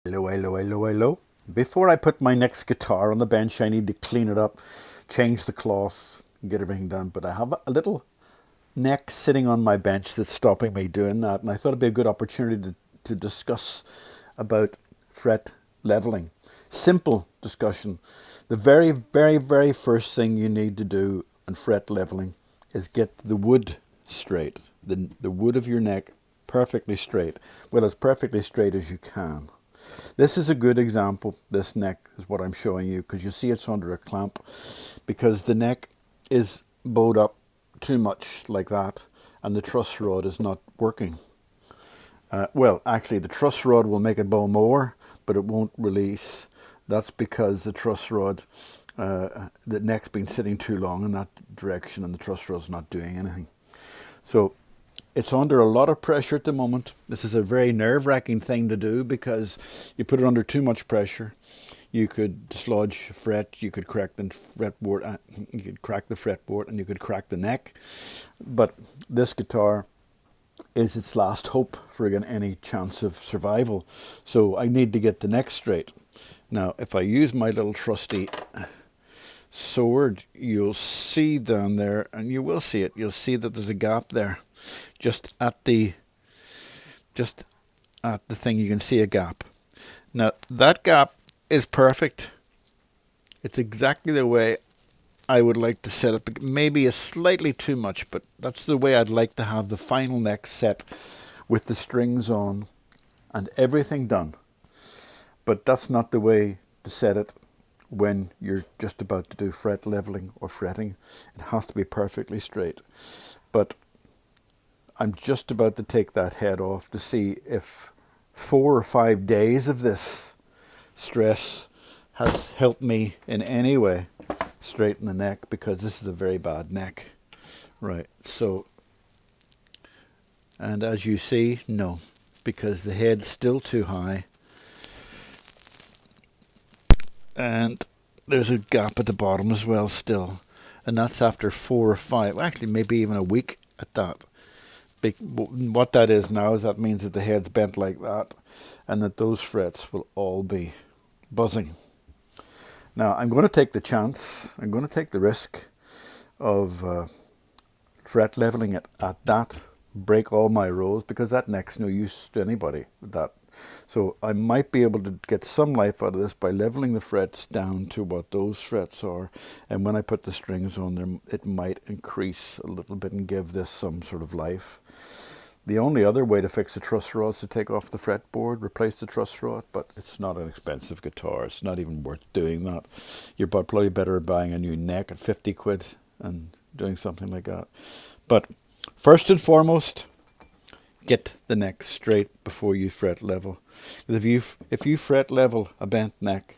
Hello, hello, hello, hello. Before I put my next guitar on the bench, I need to clean it up, change the cloth, get everything done. But I have a little neck sitting on my bench that's stopping me doing that. And I thought it'd be a good opportunity to discuss about fret leveling. Simple discussion. The very, very, very first thing you need to do in fret leveling is get the wood straight. The wood of your neck perfectly straight. Well, as perfectly straight as you can. This is a good example. This neck is what I'm showing you because you see it's under a clamp because the neck is bowed up too much like that and the truss rod is not working. Well, actually the truss rod will make it bow more, but it won't release. That's because the truss rod, the neck's been sitting too long in that direction and the truss rod's not doing anything. So it's under a lot of pressure at the moment. This is a very nerve-wracking thing to do because you put it under too much pressure. You could dislodge a fret, you could crack the fretboard, and you could crack the neck. But this guitar is its last hope for any chance of survival. So I need to get the neck straight. Now, if I use my little trusty sword, you'll see down there, and you will see it, you'll see that there's a gap there. Just at the thing you can see a gap. Now that gap is perfect. It's exactly the way I would like to set it. Maybe a slightly too much, but that's the way I'd like to have the final neck set with the strings on and everything done. But that's not the way to set it when you're just about to do fret leveling or fretting. It has to be perfectly straight. But I'm just about to take that head off to see if 4 or 5 days of this stress has helped me in any way straighten the neck, because this is a very bad neck. Right, so, and as you see, no, because the head's still too high. And there's a gap at the bottom as well still. And that's after 4 or 5, actually maybe even a week at that. What that is now is that means that the head's bent like that and that those frets will all be buzzing. Now I'm going to take the chance, I'm going to take the risk of fret leveling it at that, break all my rows, because that neck's no use to anybody with that. So I might be able to get some life out of this by leveling the frets down to what those frets are, and when I put the strings on there it might increase a little bit and give this some sort of life. The only other way to fix the truss rod is to take off the fretboard, replace the truss rod, but it's not an expensive guitar. It's not even worth doing that. You're probably better buying a new neck at 50 quid and doing something like that. But first and foremost, get the neck straight before you fret level. If you fret level a bent neck,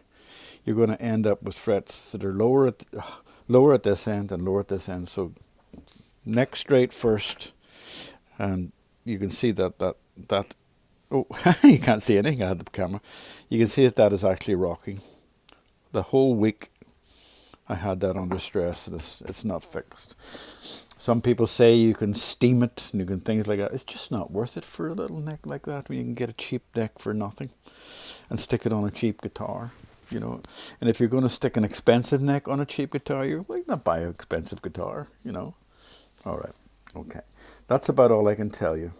you're going to end up with frets that are lower at this end and lower at this end. So neck straight first, and you can see that oh, you can't see anything. I had the camera. You can see that is actually rocking. The whole week I had that under stress, and it's not fixed. Some people say you can steam it and you can things like that. It's just not worth it for a little neck like that when you can get a cheap neck for nothing and stick it on a cheap guitar, you know. And if you're going to stick an expensive neck on a cheap guitar, why not buy an expensive guitar, you know. All right, okay. That's about all I can tell you.